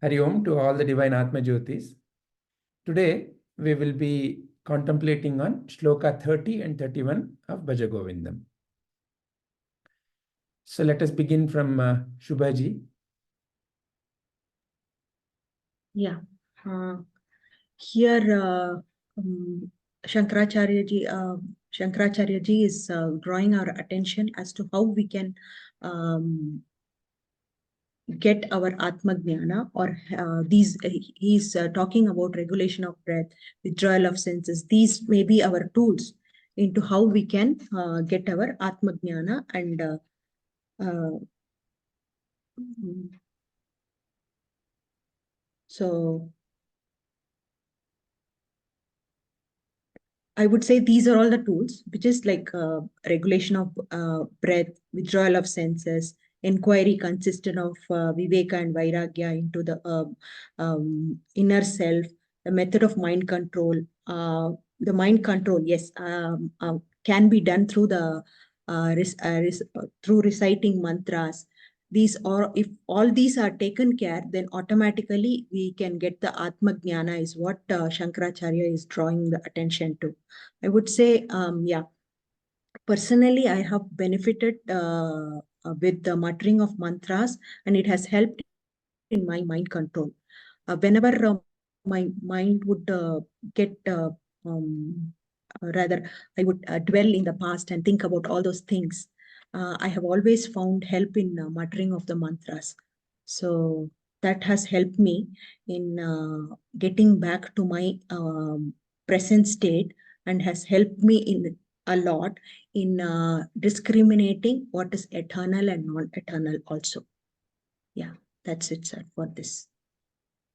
Hari Om to all the divine Atma Jyotis. Today we will be contemplating on Shloka 30 and 31 of Bhaja Govindam. So let us begin from Shubhaji. Yeah. Here Shankaracharya ji is drawing our attention as to how we can get our Atma Jnana, or he's talking about regulation of breath, withdrawal of senses. These may be our tools into how we can get our Atma Jnana. And so I would say these are all the tools, which is like regulation of breath, withdrawal of senses, inquiry consistent of viveka and vairagya into the inner self, the method of mind control. The mind control, yes, can be done through the through reciting mantras. These, or if all these are taken care, then automatically we can get the Atma Jnana, is what Shankaracharya is drawing the attention to. I would say, yeah, personally, I have benefited with the muttering of mantras, and it has helped in my mind control. Whenever my mind would get, rather, I would dwell in the past and think about all those things, I have always found help in muttering of the mantras. So that has helped me in getting back to my present state, and has helped me in a lot in discriminating what is eternal and non-eternal also. Yeah, that's it, sir, for this.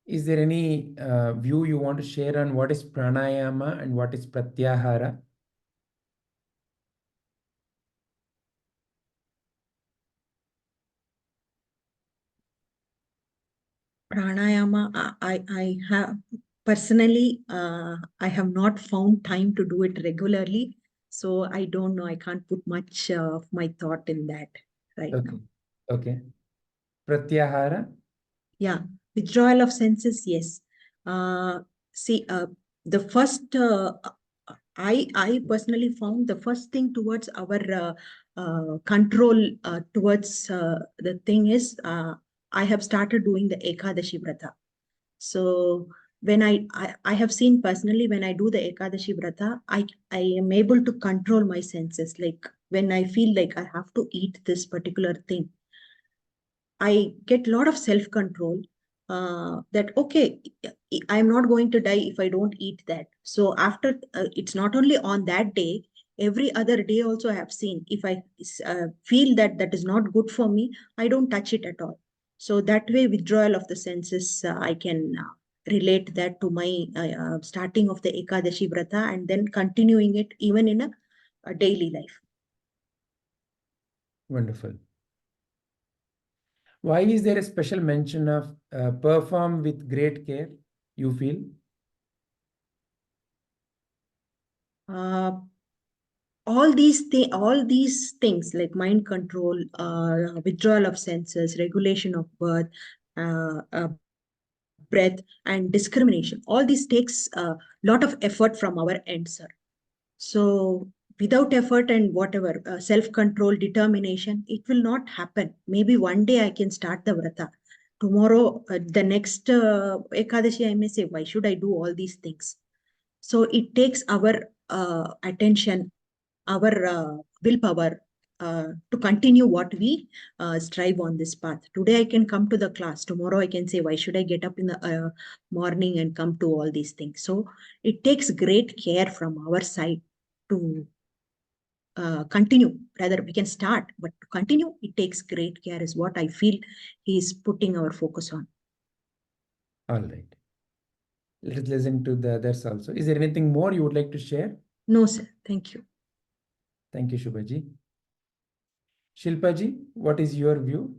Is there any view you want to share on what is pranayama and what is pratyāhāraṃ? Pranayama, I have personally, I have not found time to do it regularly. So I don't know. I can't put much of my thought in that right now. Okay. Pratyāhāraṃ? Yeah. Withdrawal of senses, yes. See, the first, I personally found the first thing towards our control towards the thing is, I have started doing the Ekadashi Vrata. So when I have seen personally, when I do the Ekadashi Vrata, I am able to control my senses. Like when I feel like I have to eat this particular thing, I get a lot of self-control that, okay, I'm not going to die if I don't eat that. So after, it's not only on that day, every other day also I have seen, if I feel that that is not good for me, I don't touch it at all. So that way, withdrawal of the senses, I can relate that to my starting of the Ekadashi Vrata, and then continuing it even in a daily life. Wonderful. Why is there a special mention of perform with great care, you feel? All these things like mind control, withdrawal of senses, regulation of birth, breath, and discrimination, all this takes a lot of effort from our end, sir. So without effort and whatever, self-control, determination, it will not happen. Maybe one day I can start the vrata. Tomorrow, the next Ekadashi, I may say, why should I do all these things? So it takes our attention, our willpower to continue what we strive on this path. Today I can come to the class. Tomorrow I can say, why should I get up in the morning and come to all these things? So it takes great care from our side to continue. Rather, we can start, but to continue, it takes great care, is what I feel he is putting our focus on. All right. Let us listen to the others also. Is there anything more you would like to share? No, sir. Thank you. Thank you, Shubhaji. Shilpaji, what is your view?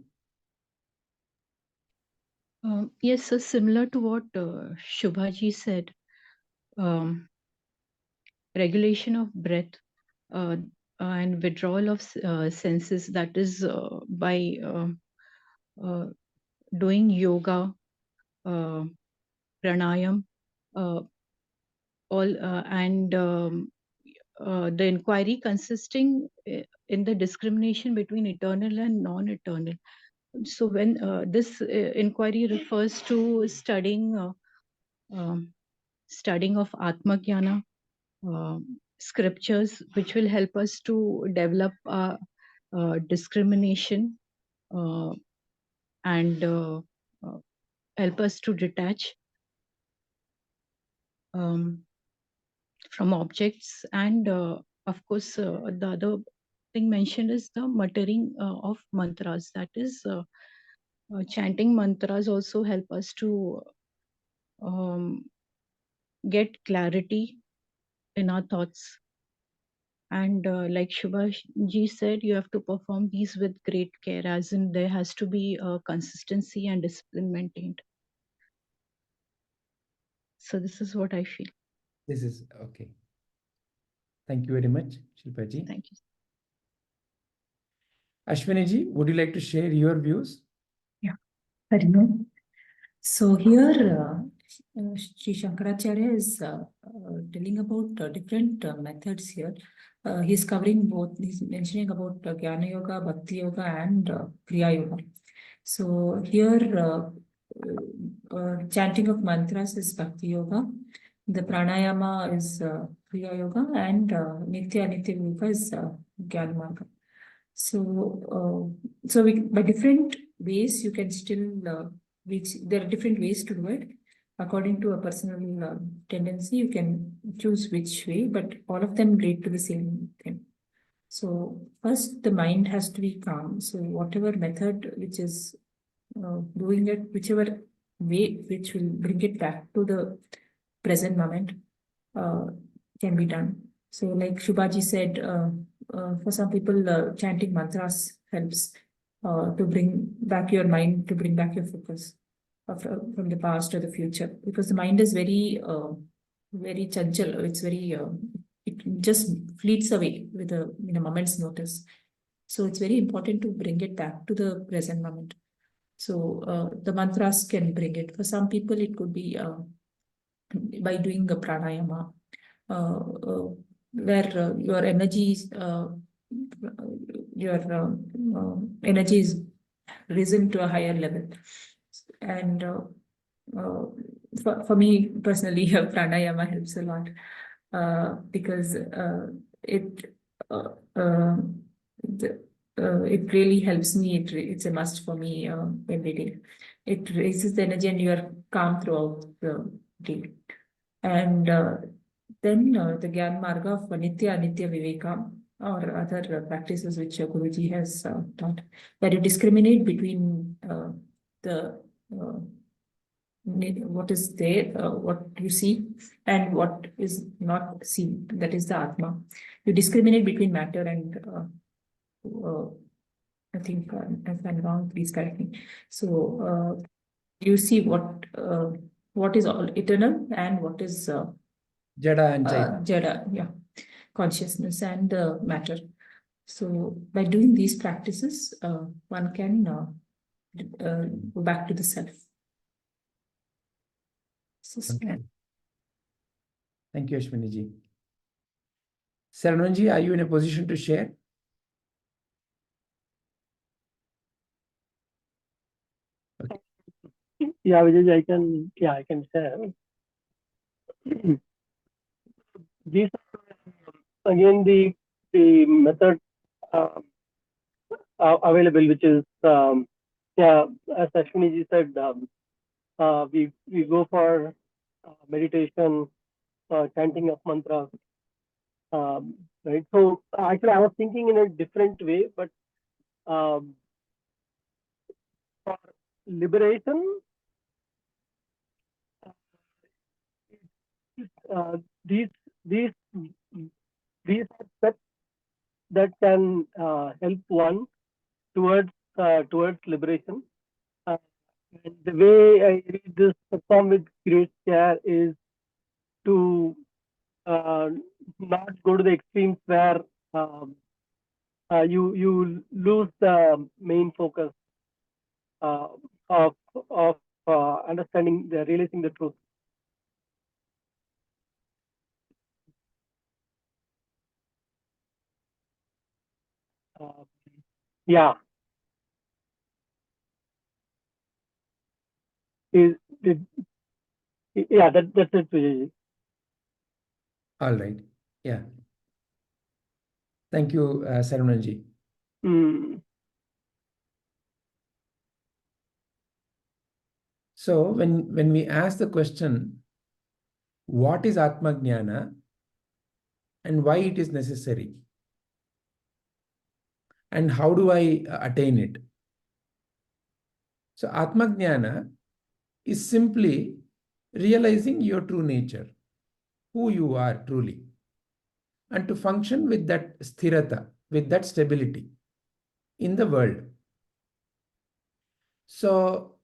Yes, so similar to what Shubhaji said, regulation of breath and withdrawal of senses, that is by doing yoga prāṇāyāmaṃ, the inquiry consisting in the discrimination between eternal and non-eternal. So when this inquiry refers to studying of Atma-jnana, scriptures which will help us to develop discrimination and help us to detach from objects. And of course, the other thing mentioned is the muttering of mantras. That is, chanting mantras also help us to get clarity in our thoughts. And like Shubhaji said, you have to perform these with great care, as in there has to be consistency and discipline maintained. So this is what I feel. This is okay. Thank you very much, Shilpaji. Thank you. Ashwini-ji, would you like to share your views? Yeah, very good. So here, Sri Shankaracharya is telling about different methods here. He's covering both. He's mentioning about Jnana Yoga, Bhakti Yoga, and Kriya Yoga. So here, chanting of mantras is Bhakti Yoga. The pranayama is Kriya Yoga, and nityānitya yoga is Jnana Marga. So, by different ways, you can still reach. There are different ways to do it. According to a personal tendency, you can choose which way, but all of them lead to the same thing. So first, the mind has to be calm. So whatever method which is doing it, whichever way which will bring it back to the present moment can be done. So like Shubhaji said, for some people, chanting mantras helps to bring back your mind, to bring back your focus from the past or the future, because the mind is very, very chanchal. It's very, it just fleets away in a moment's notice. So it's very important to bring it back to the present moment. So the mantras can bring it. For some people, it could be by doing a pranayama, where your energy is risen to a higher level. And for me personally, pranayama helps a lot because it really helps me. It's a must for me every day. It raises the energy and you are calm throughout the day. And then the Gyan Marga of nityānitya viveka, or other practices which Guruji has taught, where you discriminate between what is there, what you see, and what is not seen. That is the Atma. You discriminate between matter and I think if I'm wrong, please correct me. So you see what is all eternal and what is Jada and Chaitanya. Jada, yeah, consciousness and matter. So by doing these practices, one can go back to the self. Thank you, Ashwini-ji. Saravanan-ji, are you in a position to share? Okay. Yeah, Vijay, I can share. These are again the method available, which is as Ashwini-ji said, we go for meditation, chanting of mantras, right? So actually, I was thinking in a different way, but for liberation, these are steps that can help one towards liberation. And the way I read this perform with great care is to not go to the extremes where you lose the main focus of understanding, realizing the truth. Yeah. Yeah, that's it, Vijay. All right. Yeah. Thank you, Saravanan-ji. So when we ask the question, what is Atma Jnana and why it is necessary? And how do I attain it? So Atma Jnana is simply realizing your true nature, who you are truly, and to function with that sthirata, with that stability in the world. So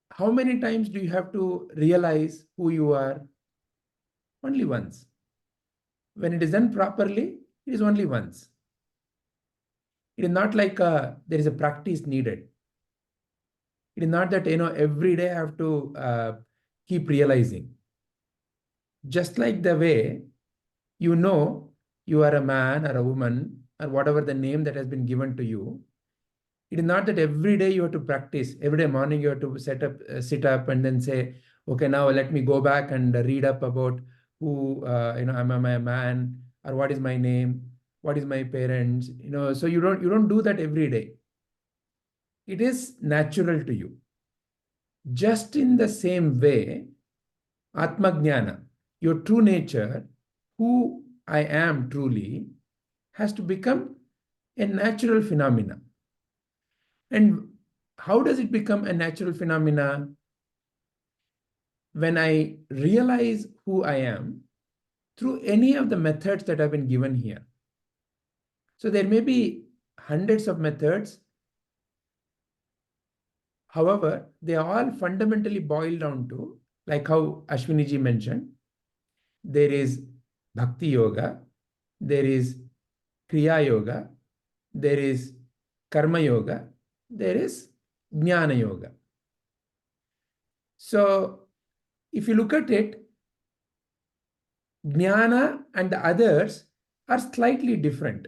how many times do you have to realize who you are? Only once. When it is done properly, it is only once. It is not like there is a practice needed. It is not that, every day I have to keep realizing. Just like the way you are a man or a woman or whatever the name that has been given to you, it is not that every day you have to practice. Every day morning you have to sit up and then say, okay, now let me go back and read up about who, am I a man, or what is my name, what is my parents, so you don't do that every day. It is natural to you. Just in the same way, Atma Jnana, your true nature, who I am truly, has to become a natural phenomena. And how does it become a natural phenomena? When I realize who I am through any of the methods that have been given here. So there may be hundreds of methods. However, they all fundamentally boil down to, like how Ashwini-ji mentioned, there is Bhakti Yoga, there is Kriya Yoga, there is Karma Yoga, there is Jnana Yoga. So if you look at it, Jnana and the others are slightly different.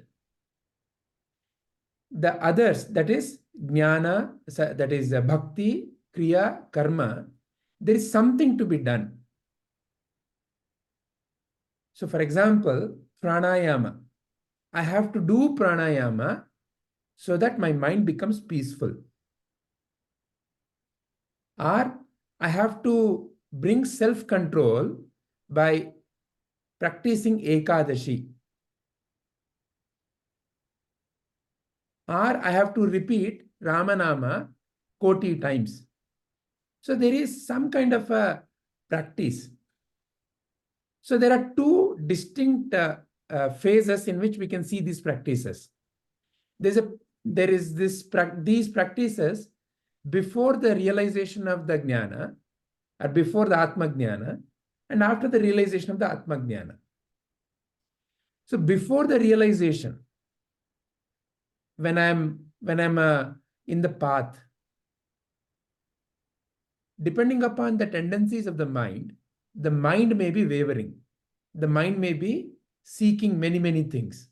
The others, that is Jnana, that is Bhakti, Kriya, Karma, there is something to be done. So for example, pranayama. I have to do pranayama so that my mind becomes peaceful. Or I have to bring self-control by practicing Ekadashi. Or I have to repeat Ramanama koti times. So there is some kind of a practice. So there are two distinct phases in which we can see these practices. These practices before the realization of the Jnana, or before the Atma Jnana, and after the realization of the Atma Jnana. So before the realization, when I'm in the path, depending upon the tendencies of the mind may be wavering. The mind may be seeking many, many things.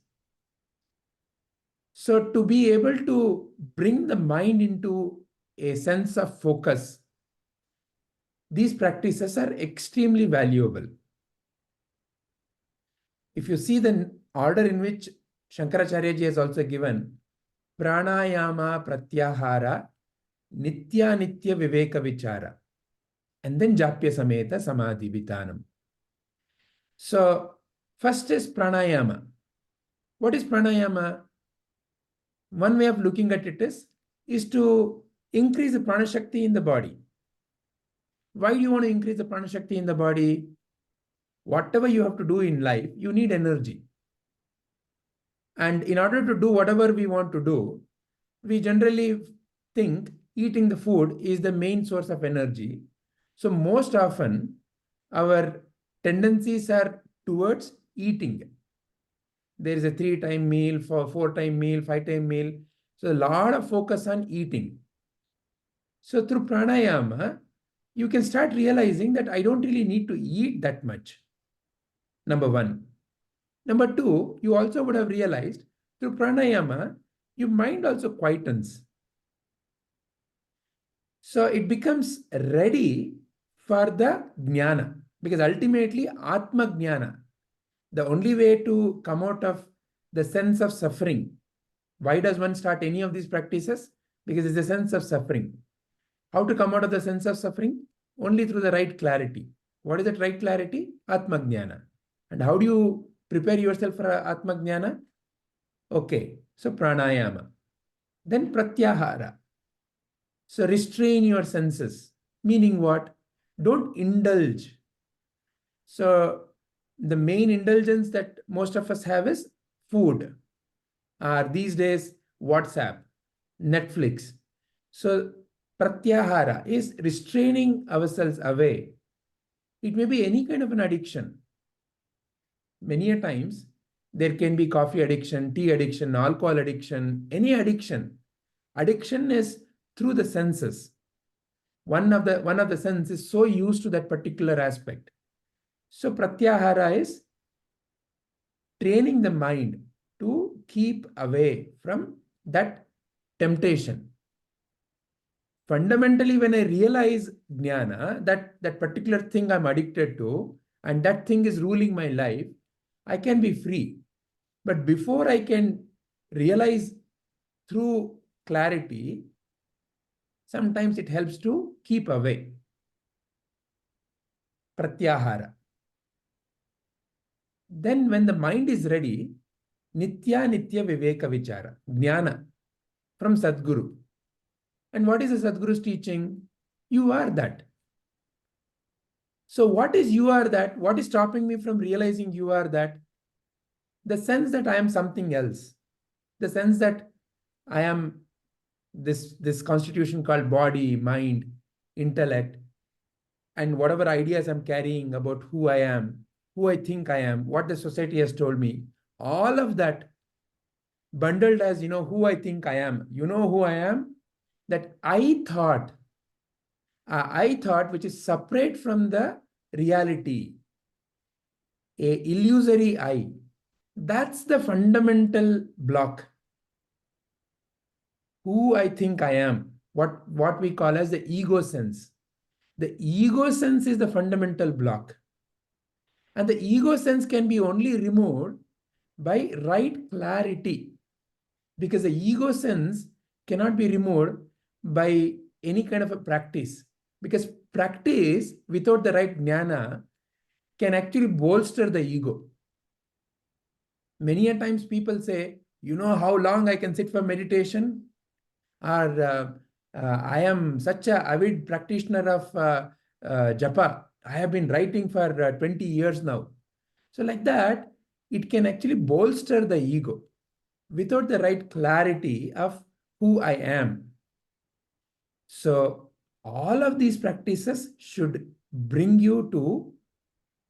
So to be able to bring the mind into a sense of focus, these practices are extremely valuable. If you see the order in which Shankaracharya ji has also given, prāṇāyāmaṃ pratyāhāraṃ, nityānitya vivēkavichāram, and then jāpyasamēta samādhi vidhānaṃ. So first is pranayama. What is pranayama? One way of looking at it is to increase the prana shakti in the body. Why do you want to increase the prana shakti in the body? Whatever you have to do in life, you need energy. And in order to do whatever we want to do, we generally think eating the food is the main source of energy. So most often, our tendencies are towards eating. There is a 3-time meal, 4-time meal, 5-time meal. So a lot of focus on eating. So through pranayama, you can start realizing that I don't really need to eat that much. Number one. Number two, you also would have realized through pranayama, your mind also quietens. So it becomes ready for the jnana, because ultimately atma jnana, the only way to come out of the sense of suffering. Why does one start any of these practices? Because it's the sense of suffering. How to come out of the sense of suffering? Only through the right clarity. What is that right clarity? Atma jnana. And how do you prepare yourself for atma jnana? Okay, so pranayama. Then pratyāhāraṃ. So restrain your senses. Meaning what? Don't indulge. So the main indulgence that most of us have is food. These days, WhatsApp, Netflix. So pratyāhāraṃ is restraining ourselves away. It may be any kind of an addiction. Many a times, there can be coffee addiction, tea addiction, alcohol addiction, any addiction. Addiction is through the senses. One of the senses is so used to that particular aspect. So pratyāhāraṃ is training the mind to keep away from that temptation. Fundamentally, when I realize jnana, that particular thing I'm addicted to, and that thing is ruling my life, I can be free. But before I can realize through clarity, sometimes it helps to keep away. Pratyāhāraṃ. Then when the mind is ready, nityānitya vivēkavichāram, jnana from Sadguru. And what is the Sadguru's teaching? You are that. So what is you are that? What is stopping me from realizing you are that? The sense that I am something else. The sense that I am this constitution called body, mind, intellect, and whatever ideas I'm carrying about who I am, who I think I am, what the society has told me, all of that bundled as, who I think I am. You know who I am? That I thought, which is separate from the reality, a illusory I. That's the fundamental block. Who I think I am, what we call as the ego sense. The ego sense is the fundamental block. And the ego sense can be only removed by right clarity. Because the ego sense cannot be removed by any kind of a practice. Because practice without the right jnana can actually bolster the ego. Many a times people say, you know how long I can sit for meditation? Or I am such an avid practitioner of japa. I have been writing for 20 years now. So like that, it can actually bolster the ego without the right clarity of who I am. So all of these practices should bring you to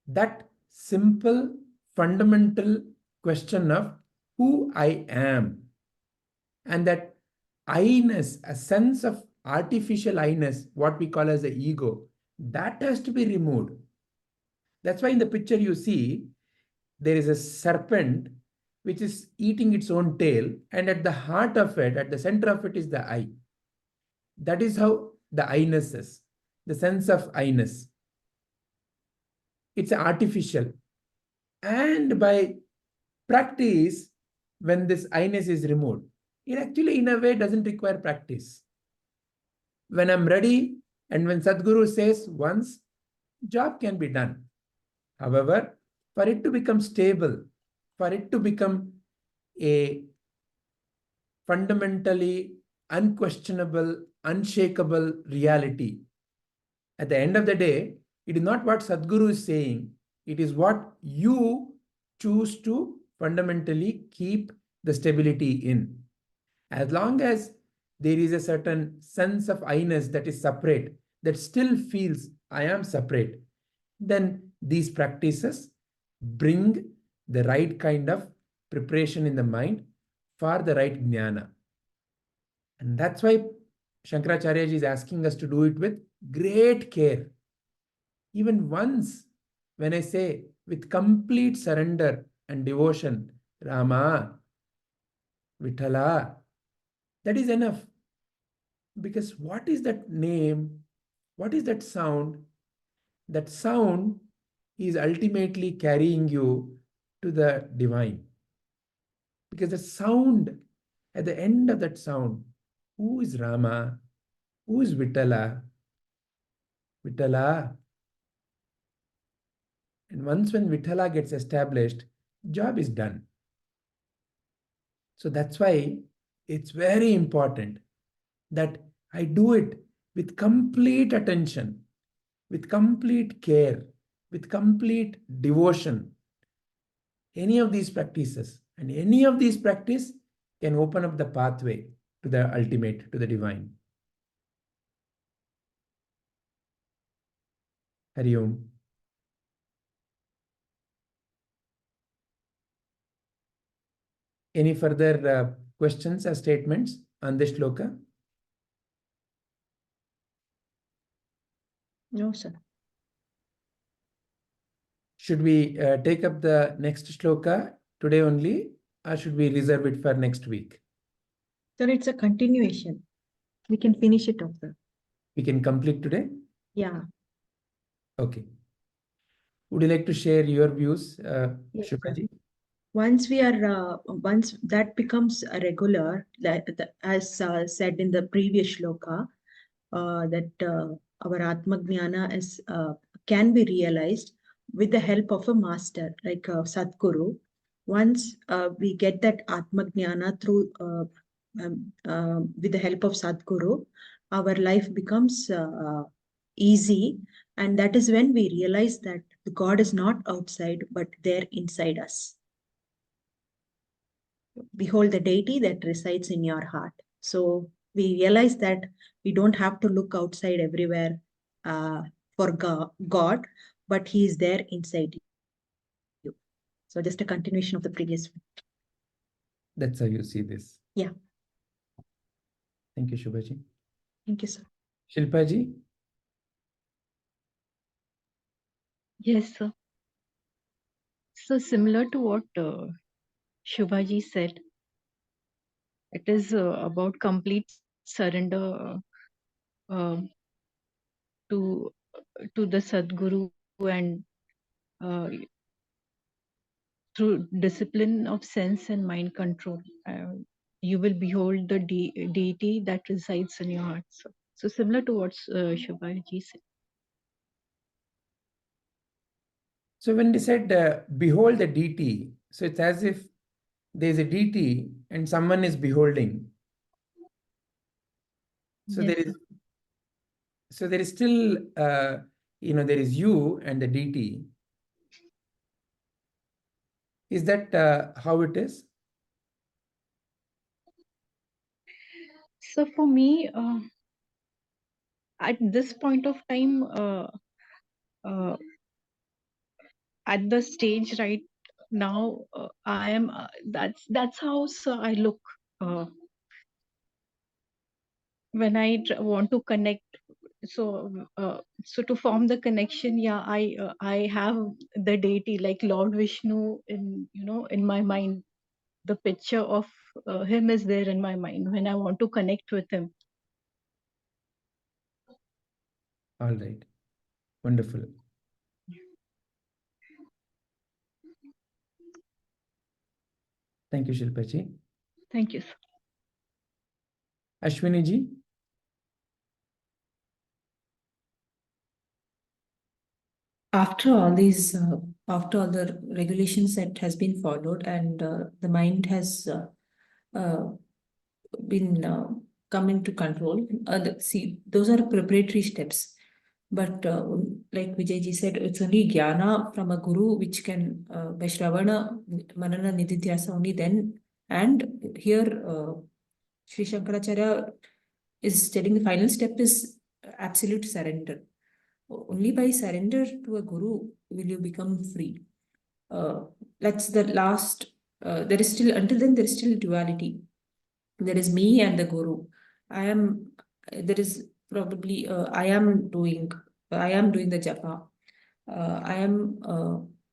that simple, fundamental question of who I am. And that I-ness, a sense of artificial I-ness, what we call as the ego, that has to be removed. That's why in the picture you see, there is a serpent which is eating its own tail, and at the heart of it, at the center of it is the I. That is how the I-ness is, the sense of I-ness. It's artificial. And by practice, when this I-ness is removed, it actually in a way doesn't require practice. When I'm ready and when Sadguru says once, job can be done. However, for it to become stable, for it to become a fundamentally unquestionable, unshakable reality, at the end of the day, it is not what Sadguru is saying, it is what you choose to fundamentally keep the stability in. As long as there is a certain sense of I-ness that is separate, that still feels I am separate, then these practices bring the right kind of preparation in the mind for the right jnana. And that's why Shankaracharya ji is asking us to do it with great care. Even once, when I say with complete surrender and devotion, Rama, Vithala, that is enough. Because what is that name? What is that sound? That sound is ultimately carrying you to the divine. Because the sound, at the end of that sound, who is Rama? Who is Vithala? Vithala. And once when Vithala gets established, job is done. So that's why it's very important that I do it with complete attention, with complete care, with complete devotion. Any of these practices and any of these practice can open up the pathway to the ultimate, to the divine. Hari Om. Any further questions or statements on this shloka? No, sir. Should we take up the next shloka today only, or should we reserve it for next week? Sir, it's a continuation. We can finish it off, sir. We can complete today? Yeah. Okay. Would you like to share your views, Yes, Shubhaji? Once we are, once that becomes a regular, as said in the previous shloka, that our Atma-jnana is, can be realized with the help of a master, like Sadguru. Once we get that Atma-jnana through, with the help of Sadguru, our life becomes easy. And that is when we realize that God is not outside, but there inside us. Behold the deity that resides in your heart. So we realize that we don't have to look outside everywhere for God, but he is there inside you. So just a continuation of the previous one. That's how you see this. Yeah. Thank you, Shubhaji. Thank you, sir. Shilpaji? Yes, sir. So similar to what Shubhaji said, it is about complete surrender to the Sadguru, and through discipline of sense and mind control, you will behold the deity that resides in your heart. So similar to what Shubhaji said. So when they said, behold the deity, so it's as if there's a deity and someone is beholding. So Yes, there is still, there is you and the deity. Is that how it is? So for me, at this point of time, at the stage right now, I am. That's how I look when I want to connect. So to form the connection, yeah, I have the deity like Lord Vishnu in my mind. The picture of him is there in my mind when I want to connect with him. All right. Wonderful. Thank you, Shilpaji. Thank you, sir. Ashwini ji? After all these, after all the regulations that has been followed, and the mind has been come into control, see, those are preparatory steps. But like Vijayji said, it's only jnana from a guru which can, by Shravana, Manana, Nididhyasa only then. And here, Sri Shankaracharya is telling the final step is absolute surrender. Only by surrender to a guru will you become free. That's the last, there is still, until then there is still duality. There is me and the guru. I am there is probably I am doing the japa. I am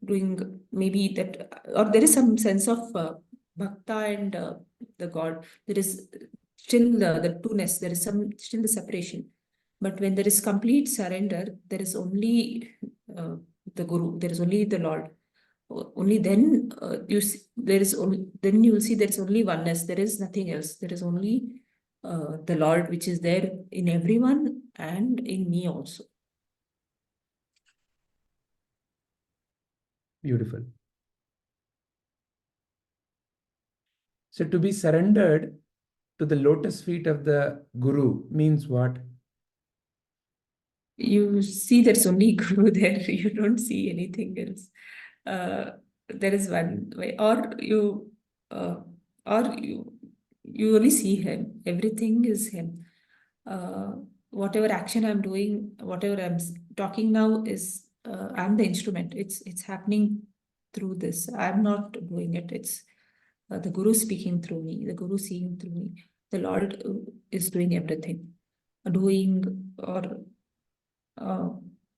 doing maybe that, or there is some sense of bhakta and the God. There is still the two-ness. There is still the separation. But when there is complete surrender, there is only the Guru. There is only the Lord. Only then then you will see there is only oneness. There is nothing else. There is only the Lord, which is there in everyone and in me also. Beautiful. So to be surrendered to the lotus feet of the Guru means what? You see there's only Guru there. You don't see anything else. There is one way, or you only see him. Everything is him. Whatever action I'm doing, whatever I'm talking now is I'm the instrument. It's happening through this. I'm not doing it. It's the Guru speaking through me, the Guru seeing through me. The Lord is doing everything.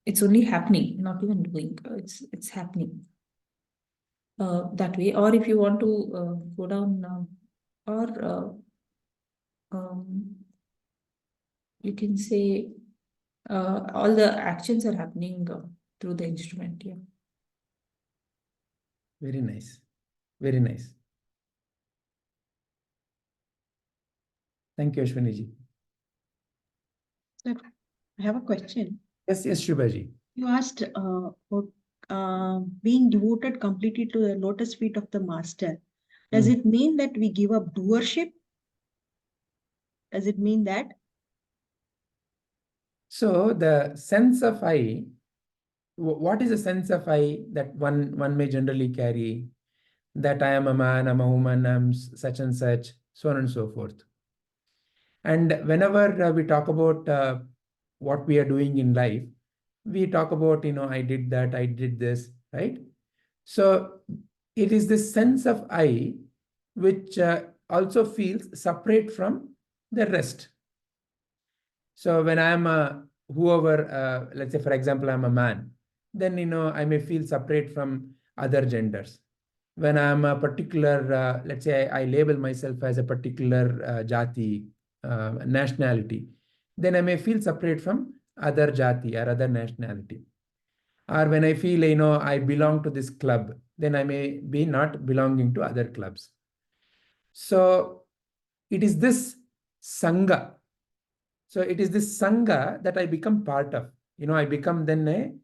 It's only happening, not even doing. It's happening that way. Or if you want to go down, you can say all the actions are happening through the instrument. Yeah. Very nice. Very nice. Thank you, Ashwini-ji. Sir, I have a question. Yes, Shubhaji. You asked about being devoted completely to the lotus feet of the master. Does it mean that we give up doership? Does it mean that? So the sense of I, what is the sense of I that one may generally carry? That I am a man, I'm a woman, I'm such and such, so on and so forth. And whenever we talk about what we are doing in life, we talk about, I did that, I did this, right? So it is this sense of I which also feels separate from the rest. So when I am whoever, let's say, for example, I'm a man, then, I may feel separate from other genders. When I'm a particular, let's say I label myself as a particular jati, nationality, then I may feel separate from other jati or other nationality. Or when I feel, I belong to this club, then I may be not belonging to other clubs. So it is this sangha. So it is this sangha that I become part of. I become then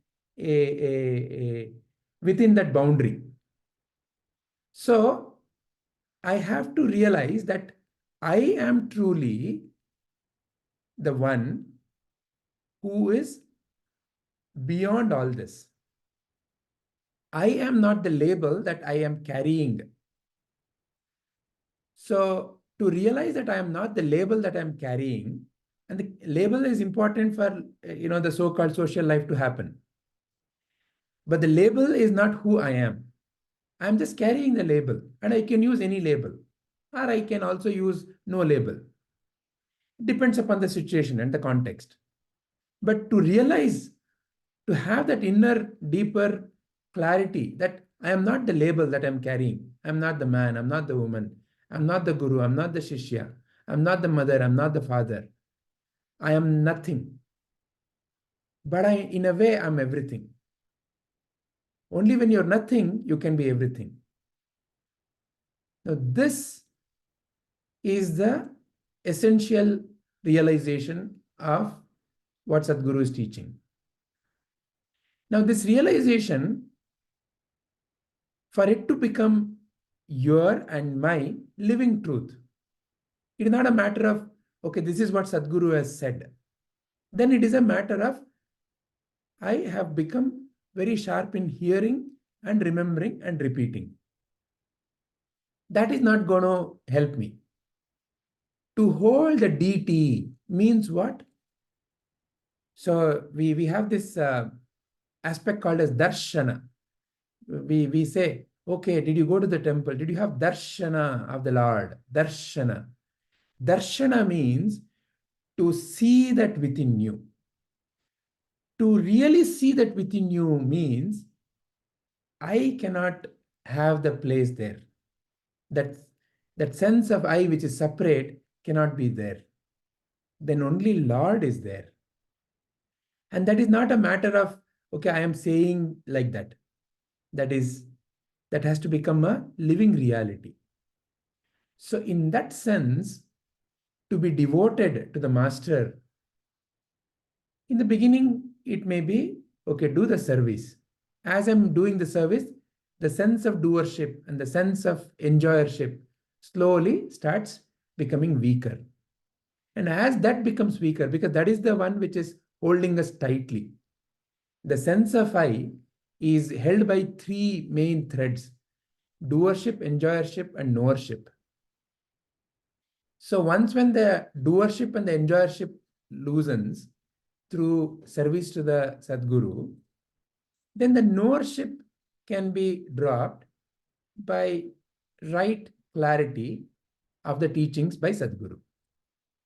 within that boundary. So I have to realize that I am truly the one who is beyond all this. I am not the label that I am carrying. So to realize that I am not the label that I am carrying, and the label is important for the so-called social life to happen. But the label is not who I am. I'm just carrying the label, and I can use any label, or I can also use no label. It depends upon the situation and the context. But to realize, to have that inner, deeper clarity that I am not the label that I'm carrying. I'm not the man, I'm not the woman, I'm not the guru, I'm not the shishya, I'm not the mother, I'm not the father. I am nothing. But in a way, I'm everything. Only when you're nothing, you can be everything. Now, this is the essential realization of what Sadhguru is teaching. Now, this realization, for it to become your and my living truth, it is not a matter of, okay, this is what Sadhguru has said. Then it is a matter of, I have become very sharp in hearing and remembering and repeating. That is not going to help me. To hold the DT means what? So we have this aspect called as darshana. We say, okay, did you go to the temple? Did you have darshana of the Lord? Darshana. Darshana means to see that within you. To really see that within you means I cannot have the place there. That sense of I which is separate cannot be there. Then only Lord is there. And that is not a matter of, okay, I am saying like that. That has to become a living reality. So in that sense, to be devoted to the master, in the beginning, it may be, okay, do the service. As I'm doing the service, the sense of doership and the sense of enjoyership slowly starts becoming weaker. And as that becomes weaker, because that is the one which is holding us tightly, the sense of I is held by three main threads: doership, enjoyership, and knowership. So once when the doership and the enjoyership loosens through service to the Sadguru, then the knowership can be dropped by right clarity of the teachings by Sadguru.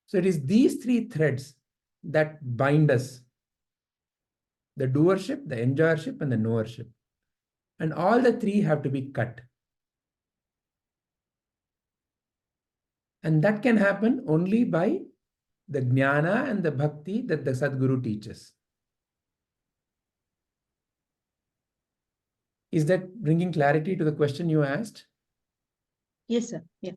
So it is these three threads that bind us: the doership, the enjoyership, and the knowership. And all the three have to be cut. And that can happen only by the jnana and the bhakti that the Sadguru teaches. Is that bringing clarity to the question you asked? Yes, sir. Yeah.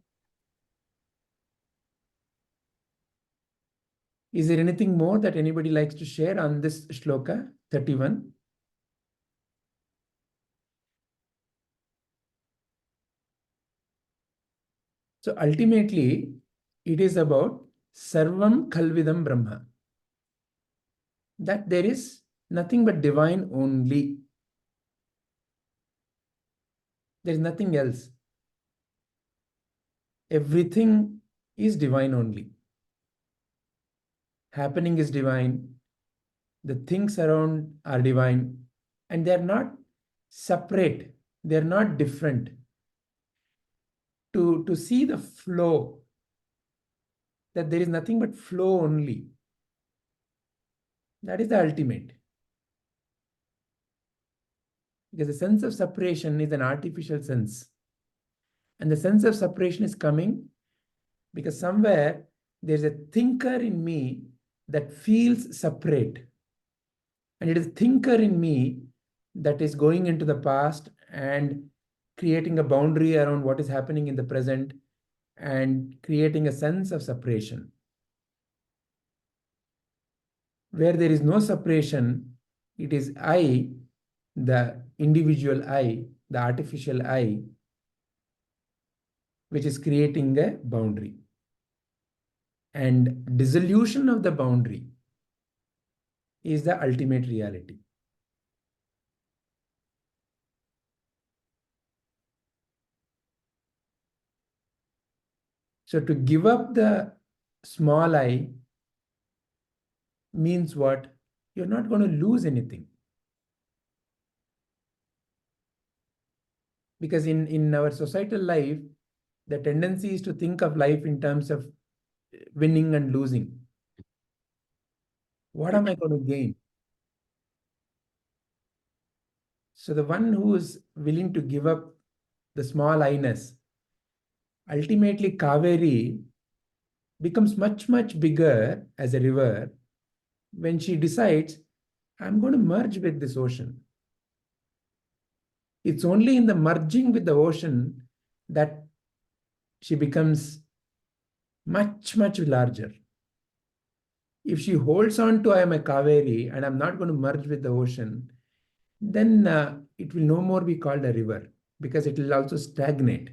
Is there anything more that anybody likes to share on this shloka 31? So ultimately, it is about sarvam khalvidam brahma. That there is nothing but divine only. There is nothing else. Everything is divine only. Happening is divine. The things around are divine. And they are not separate. They are not different. To see the flow, that there is nothing but flow only. That is the ultimate. Because the sense of separation is an artificial sense. And the sense of separation is coming because somewhere there's a thinker in me that feels separate. And it is a thinker in me that is going into the past and creating a boundary around what is happening in the present and creating a sense of separation. Where there is no separation, it is I, the individual I, the artificial I, which is creating a boundary. And dissolution of the boundary is the ultimate reality. So to give up the small I means what? You're not going to lose anything. Because in our societal life, the tendency is to think of life in terms of winning and losing. What am I going to gain? So the one who is willing to give up the small I-ness, ultimately Kaveri becomes much, much bigger as a river when she decides, I'm going to merge with this ocean. It's only in the merging with the ocean that she becomes much, much larger. If she holds on to I am a Kaveri and I'm not going to merge with the ocean, then it will no more be called a river because it will also stagnate.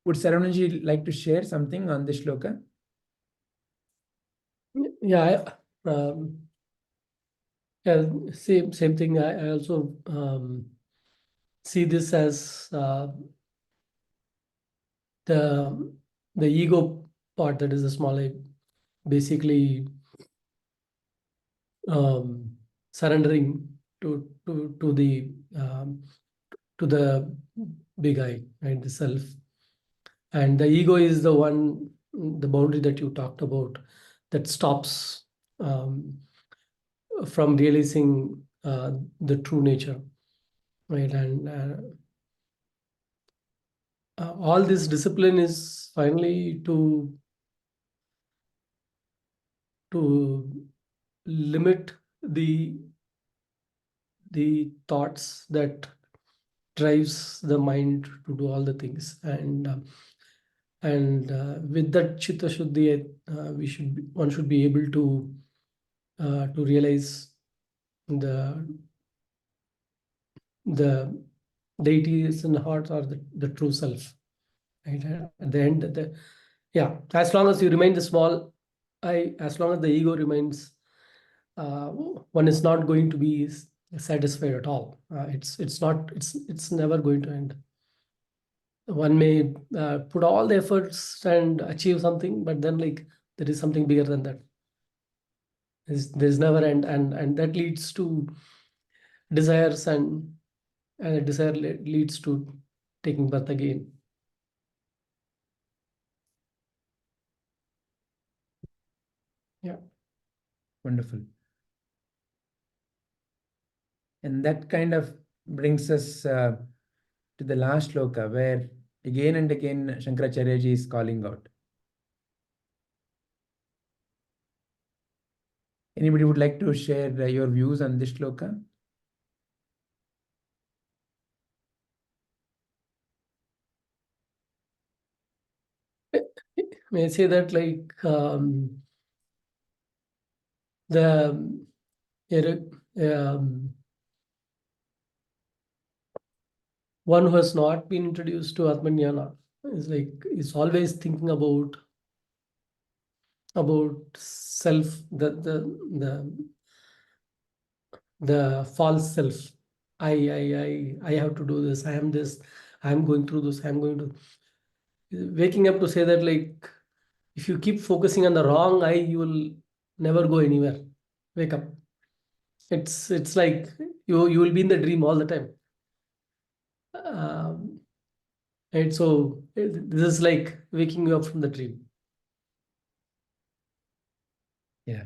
Would Saravanan like to share something on this shloka? Yeah, yeah, same thing. I also see this as the ego part, that is the small I, basically surrendering to the big I, right, the self. And the ego is the one, the boundary that you talked about, that stops from realizing the true nature, right? And all this discipline is finally to limit the thoughts that drives the mind to do all the things. And with that chitta shuddhi, one should be able to realize the deities in the heart are the true self, right? At the end, as long as you remain the small I, as long as the ego remains, one is not going to be satisfied at all. It's never going to end. One may put all the efforts and achieve something, but then like there is something bigger than that. There's never end, and that leads to desires, and a desire leads to taking birth again. Yeah. Wonderful. And that kind of brings us to the last shloka, where again and again Shankaracharya ji is calling out. Anybody would like to share your views on this shloka? May I say that like one who has not been introduced to Atmanyana is always thinking about self, the false self. I have to do this, I am this, I am going through this, I am going to waking up to say that like if you keep focusing on the wrong I, you will never go anywhere. Wake up. It's like you will be in the dream all the time. And so this is like waking you up from the dream. Yeah.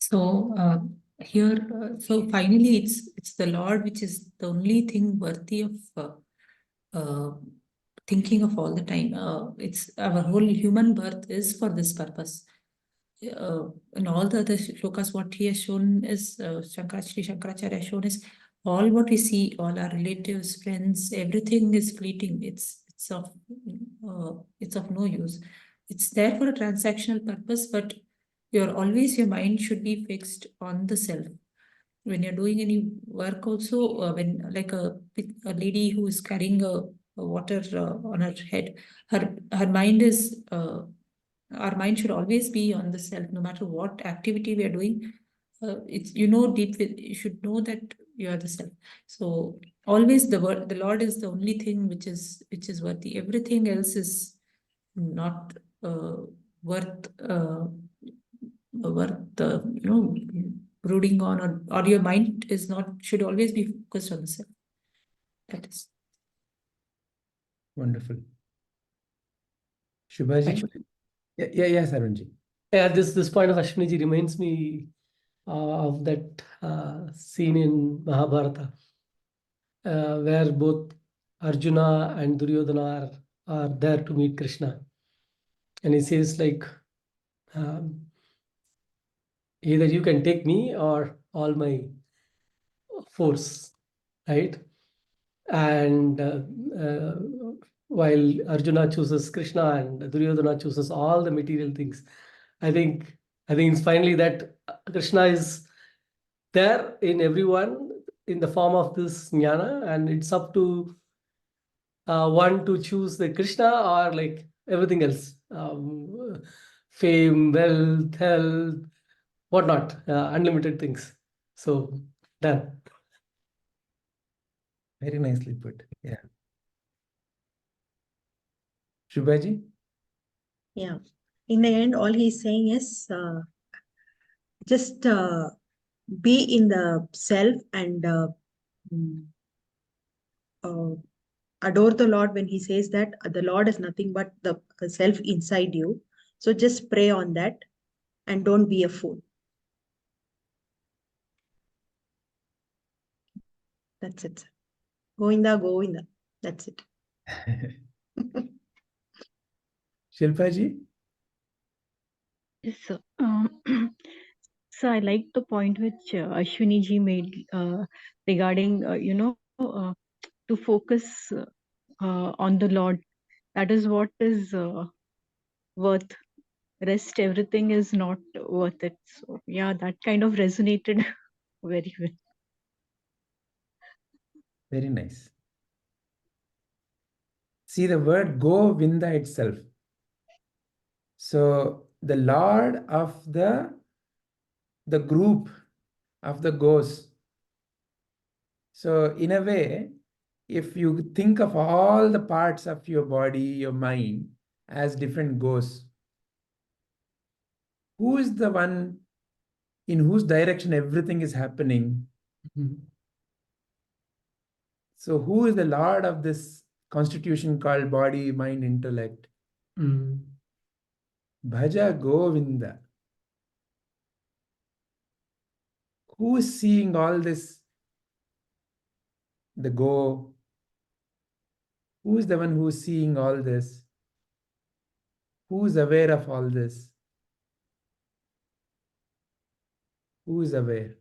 So here, so finally, it's the Lord which is the only thing worthy of thinking of all the time. It's our whole human birth is for this purpose. In all the other shlokas, what he has shown is Shankaracharya has shown is all what we see, all our relatives, friends, everything is fleeting. It's of no use. It's there for a transactional purpose, but your mind should be fixed on the self. When you're doing any work also, when like a lady who is carrying a water on her head, her mind is, our mind should always be on the self, no matter what activity we are doing. It's, you should know that you are the self. So always the Lord is the only thing which is worthy. Everything else is not worth brooding on, or your mind is not, should always be focused on the self. That is Wonderful. Shubhaji? Yeah, Sarunji. Yeah, this point of Ashwini reminds me of that scene in Mahabharata, where both Arjuna and Duryodhana are there to meet Krishna. And he says like, either you can take me or all my force, right? And while Arjuna chooses Krishna and Duryodhana chooses all the material things, I think it's finally that Krishna is there in everyone in the form of this jnana, and it's up to one to choose the Krishna or like everything else, fame, wealth, health, whatnot, unlimited things. So done. Very nicely put. Yeah. Shubhaji? Yeah. In the end, all he's saying is just be in the self and adore the Lord. When he says that the Lord is nothing but the self inside you. So just pray on that and don't be a fool. That's it. Govinda, Govinda. That's it. Shilpa ji? Yes, sir. So I like the point which Ashwini ji made regarding, to focus on the Lord. That is what is worth. Rest, everything is not worth it. So yeah, that kind of resonated very well. Very nice. See the word Govinda itself. So the Lord of the group of the goes. So in a way, if you think of all the parts of your body, your mind as different goes, who is the one in whose direction everything is happening? So who is the Lord of this constitution called body, mind, intellect? Bhaja Govinda. Who is seeing all this? The go. Who is the one who is seeing all this? Who is aware of all this? Who is aware?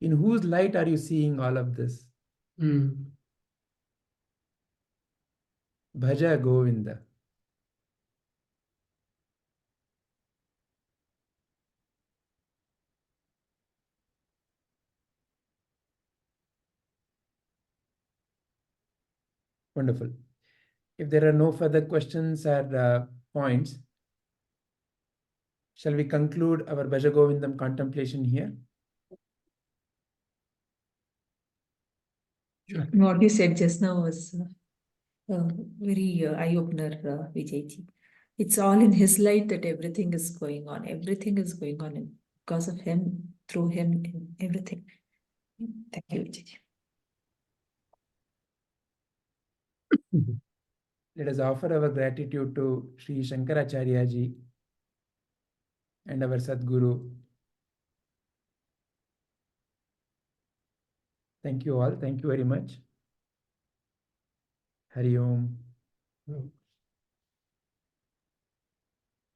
In whose light are you seeing all of this? Bhaja Govinda. Wonderful. If there are no further questions or points, shall we conclude our Bhaja Govindam contemplation here? What you said just now was very eye-opener, Vijayji. It's all in his light that everything is going on. Everything is going on because of him, through him, in everything. Thank you, Vijayji. Let us offer our gratitude to Sri Shankaracharya ji and our Sadguru. Thank you all. Thank you very much. Hari Om.